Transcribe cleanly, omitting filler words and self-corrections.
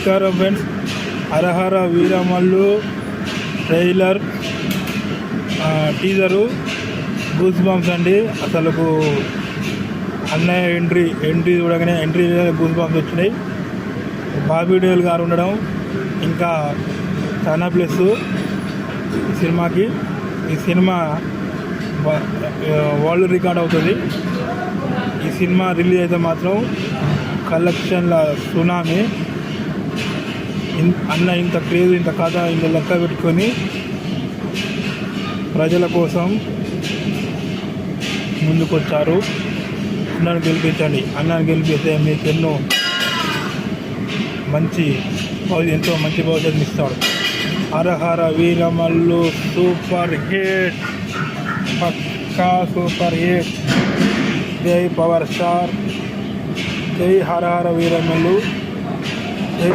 నమస్కారం friends. Hari Hara Veera Mallu trailer teaser goose bumps అండి. అసలు అన్నయ్య ఎంట్రీ చూడగానే ఎంట్రీ గూస్ బంప్స్ వచ్చినాయి. బాబీ డేల్ గారు ఉండడం ఇంకా చాలా ప్లస్ ఈ సినిమాకి. ఈ సినిమా వరల్డ్ రికార్డ్ అవుతుంది. ఈ సినిమా రిలీజ్ అయితే మాత్రం కలెక్షన్ల సునామీ. అన్న ఇంత క్రేజ్, ఇంత కథ, ఇంత లెక్క పెట్టుకొని ప్రజల కోసం ముందుకొచ్చారు. అన్నను గెలిపించండి. అన్నను గెలిపిస్తే మీకు ఎంతో మంచి భవిష్యత్తు ఇస్తాడు. హరహర వీరమల్లు సూపర్ హిట్, పక్కా సూపర్ హిట్. జై పవర్ స్టార్, జై హరహర వీరమల్లు, జై.